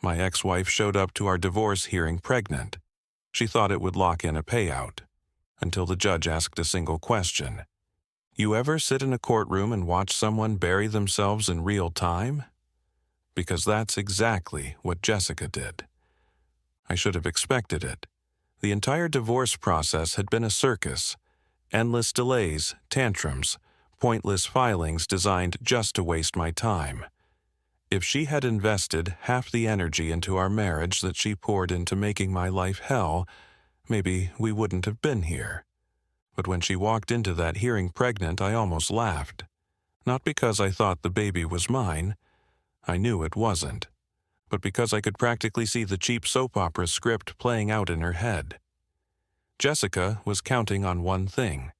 My ex-wife showed up to our divorce hearing pregnant. She thought it would lock in a payout, until the judge asked a single question. You ever sit in a courtroom and watch someone bury themselves in real time? Because that's exactly what Jessica did. I should have expected it. The entire divorce process had been a circus. Endless delays, tantrums, pointless filings designed just to waste my time. If she had invested half the energy into our marriage that she poured into making my life hell, maybe we wouldn't have been here. But when she walked into that hearing pregnant, I almost laughed. Not because I thought the baby was mine. I knew it wasn't. But because I could practically see the cheap soap opera script playing out in her head. Jessica was counting on one thing: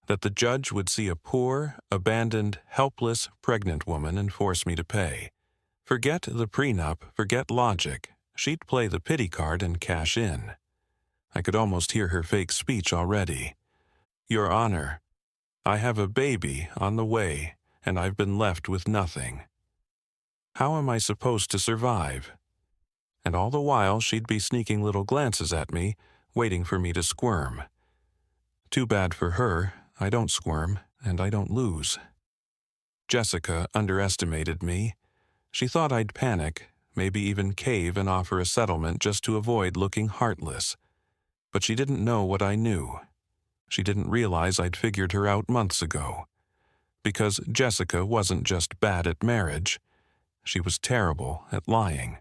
that the judge would see a poor, abandoned, helpless, pregnant woman and force me to pay. Forget the prenup, forget logic. She'd play the pity card and cash in. I could almost hear her fake speech already. Your Honor, I have a baby on the way, and I've been left with nothing. How am I supposed to survive? And all the while she'd be sneaking little glances at me, waiting for me to squirm. Too bad for her, I don't squirm, and I don't lose. Jessica underestimated me. She thought I'd panic, maybe even cave and offer a settlement just to avoid looking heartless. But she didn't know what I knew. She didn't realize I'd figured her out months ago. Because Jessica wasn't just bad at marriage, she was terrible at lying.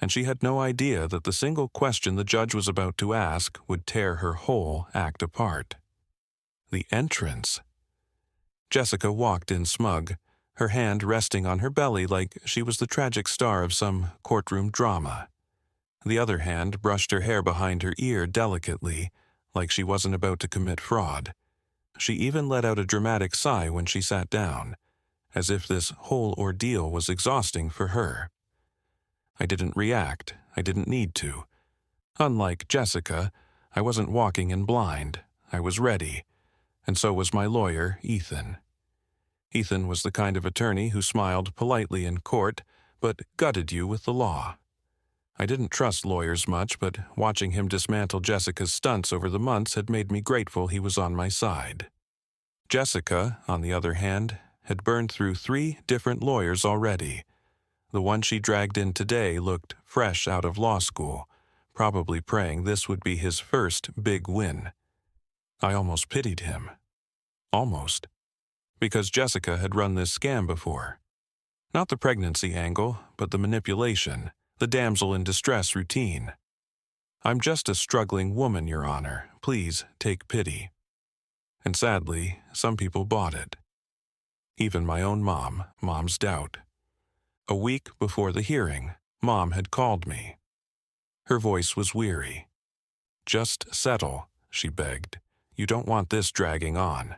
And she had no idea that the single question the judge was about to ask would tear her whole act apart. The entrance. Jessica walked in smug, her hand resting on her belly like she was the tragic star of some courtroom drama. The other hand brushed her hair behind her ear delicately, like she wasn't about to commit fraud. She even let out a dramatic sigh when she sat down, as if this whole ordeal was exhausting for her. I didn't react. I didn't need to. Unlike Jessica, I wasn't walking in blind. I was ready. And so was my lawyer, Ethan. Ethan was the kind of attorney who smiled politely in court, but gutted you with the law. I didn't trust lawyers much, but watching him dismantle Jessica's stunts over the months had made me grateful he was on my side. Jessica, on the other hand, had burned through 3 different lawyers already. The one she dragged in today looked fresh out of law school, probably praying this would be his first big win. I almost pitied him. Almost. Because Jessica had run this scam before. Not the pregnancy angle, but the manipulation, the damsel in distress routine. I'm just a struggling woman, Your Honor. Please take pity. And sadly, some people bought it. Even my own mom, Mom's doubt. A week before the hearing, Mom had called me. Her voice was weary. Just settle, she begged. You don't want this dragging on.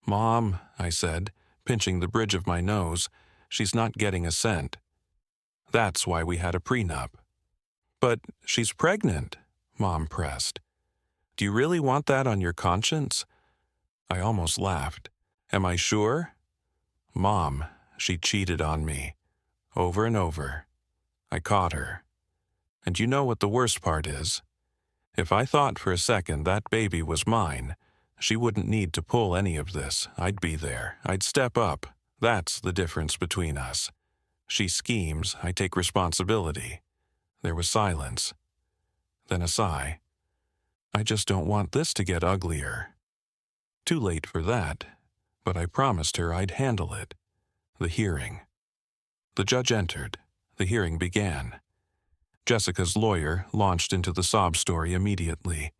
Mom, I said, pinching the bridge of my nose, she's not getting a cent. That's why we had a prenup. But she's pregnant, Mom pressed. Do you really want that on your conscience? I almost laughed. Am I sure? Mom, she cheated on me. Over and over. I caught her. And you know what the worst part is? If I thought for a second that baby was mine, she wouldn't need to pull any of this. I'd be there. I'd step up. That's the difference between us. She schemes, I take responsibility. There was silence. Then a sigh. I just don't want this to get uglier. Too late for that, but I promised her I'd handle it. The hearing. The judge entered. The hearing began. Jessica's lawyer launched into the sob story immediately.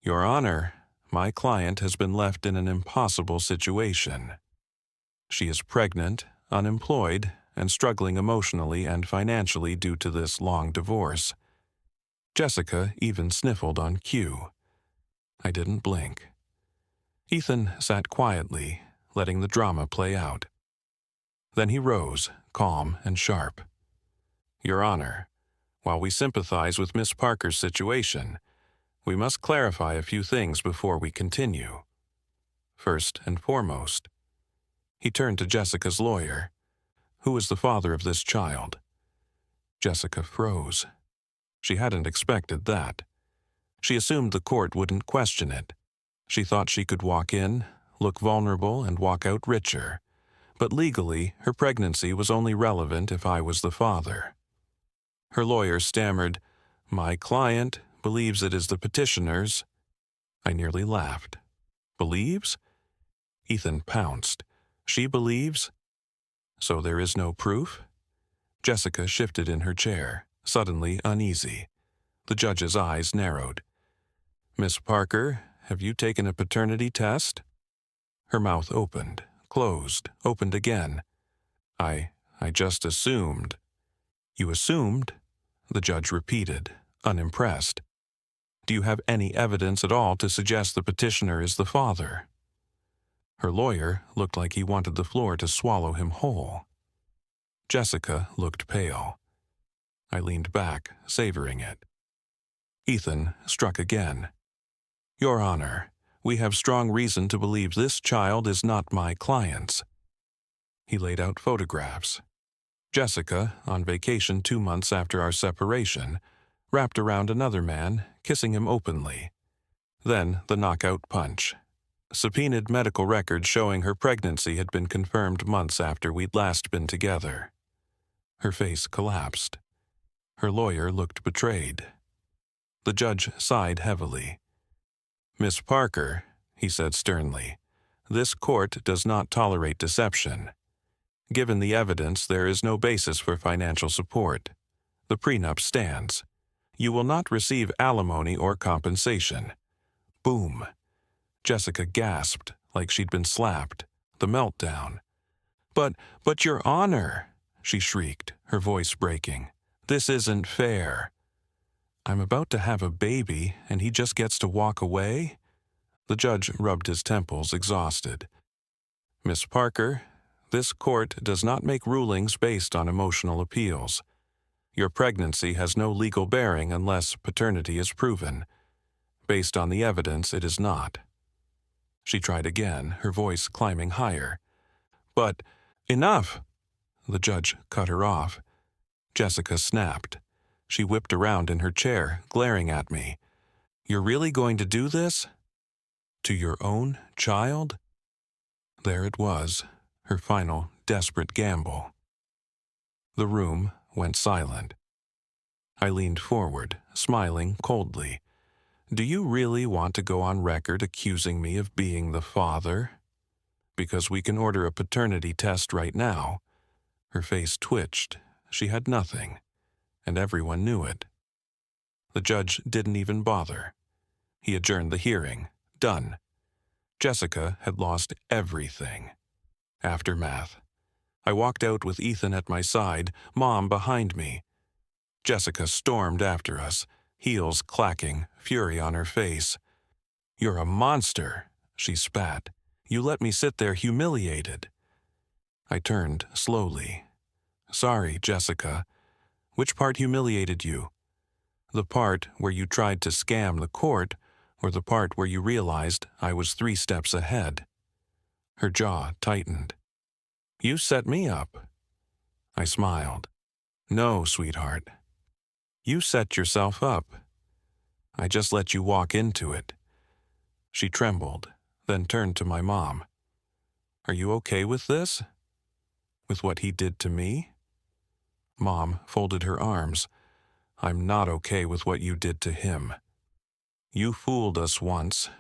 Your Honor, my client has been left in an impossible situation. She is pregnant, unemployed, and struggling emotionally and financially due to this long divorce. Jessica even sniffled on cue. I didn't blink. Ethan sat quietly, letting the drama play out. Then he rose, calm and sharp. Your Honor, while we sympathize with Miss Parker's situation, we must clarify a few things before we continue. First and foremost, he turned to Jessica's lawyer. Who is the father of this child? Jessica froze. She hadn't expected that. She assumed the court wouldn't question it. She thought she could walk in, look vulnerable, and walk out richer. But legally, her pregnancy was only relevant if I was the father. Her lawyer stammered, "My client believes it is the petitioner's." I nearly laughed. Believes? Ethan pounced. She believes? So there is no proof? Jessica shifted in her chair, suddenly uneasy. The judge's eyes narrowed. "Miss Parker, have you taken a paternity test?" Her mouth opened, closed, opened again. I just assumed." "You assumed?" the judge repeated, unimpressed. "Do you have any evidence at all to suggest the petitioner is the father?" Her lawyer looked like he wanted the floor to swallow him whole. Jessica looked pale. I leaned back, savoring it. Ethan struck again. "Your Honor, we have strong reason to believe this child is not my client's." He laid out photographs. Jessica, on vacation 2 months after our separation, wrapped around another man, kissing him openly. Then the knockout punch. Subpoenaed medical records showing her pregnancy had been confirmed months after we'd last been together. Her face collapsed. Her lawyer looked betrayed. The judge sighed heavily. "Miss Parker," he said sternly, "this court does not tolerate deception. Given the evidence, there is no basis for financial support. The prenup stands. You will not receive alimony or compensation." Boom. Jessica gasped like she'd been slapped. The meltdown. But Your Honor," she shrieked, her voice breaking. "This isn't fair." "I'm about to have a baby, and he just gets to walk away?" The judge rubbed his temples, exhausted. "Miss Parker, this court does not make rulings based on emotional appeals. Your pregnancy has no legal bearing unless paternity is proven. Based on the evidence, it is not." She tried again, her voice climbing higher. "But enough!" The judge cut her off. Jessica snapped. She whipped around in her chair, glaring at me. "You're really going to do this? To your own child?" There it was, her final, desperate gamble. The room went silent. I leaned forward, smiling coldly. "Do you really want to go on record accusing me of being the father? Because we can order a paternity test right now." Her face twitched. She had nothing, and everyone knew it. The judge didn't even bother. He adjourned the hearing. Done. Jessica had lost everything. Aftermath. I walked out with Ethan at my side, Mom behind me. Jessica stormed after us, heels clacking, fury on her face. "You're a monster," she spat. "You let me sit there humiliated." I turned slowly. "Sorry, Jessica. Which part humiliated you? The part where you tried to scam the court, or the part where you realized I was 3 steps ahead?" Her jaw tightened. "You set me up." I smiled. "No, sweetheart. You set yourself up. I just let you walk into it." She trembled, then turned to my mom. "Are you okay with this? With what he did to me?" Mom folded her arms. "I'm not okay with what you did to him. You fooled us once.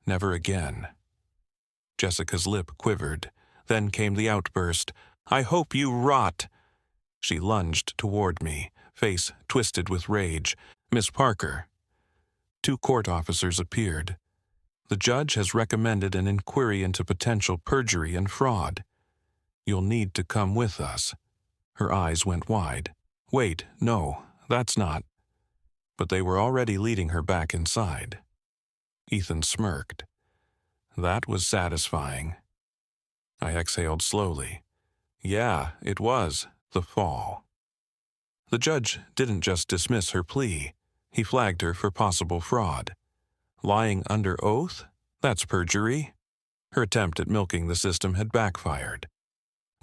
Never again." Jessica's lip quivered. Then came the outburst. "I hope you rot." She lunged toward me, face twisted with rage. "Miss Parker." 2 court officers appeared. "The judge has recommended an inquiry into potential perjury and fraud. You'll need to come with us." Her eyes went wide. "Wait, no, that's not." But they were already leading her back inside. Ethan smirked. That was satisfying. I exhaled slowly. Yeah, it was the fall. The judge didn't just dismiss her plea. He flagged her for possible fraud. Lying under oath? That's perjury. Her attempt at milking the system had backfired.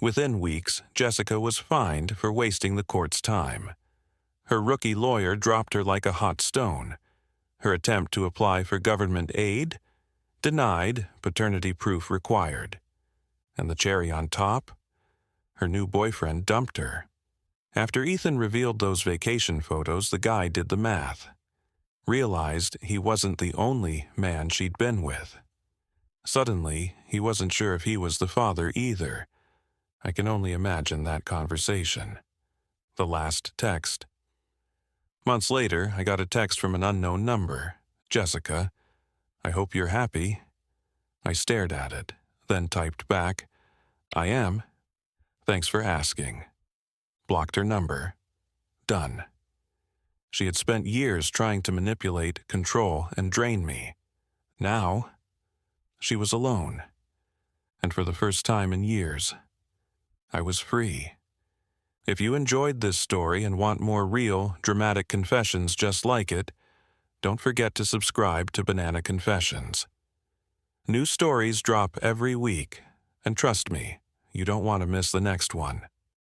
Within weeks, Jessica was fined for wasting the court's time. Her rookie lawyer dropped her like a hot stone. Her attempt to apply for government aid? Denied, paternity proof required. And the cherry on top? Her new boyfriend dumped her. After Ethan revealed those vacation photos, the guy did the math. Realized he wasn't the only man she'd been with. Suddenly, he wasn't sure if he was the father either. I can only imagine that conversation. The last text. Months later, I got a text from an unknown number. Jessica, I hope you're happy. I stared at it, then typed back, I am. Thanks for asking. Blocked her number. Done. She had spent years trying to manipulate, control, and drain me. Now, she was alone. And for the first time in years, I was free. If you enjoyed this story and want more real, dramatic confessions just like it, don't forget to subscribe to Banana Confessions. New stories drop every week, and trust me, you don't want to miss the next one.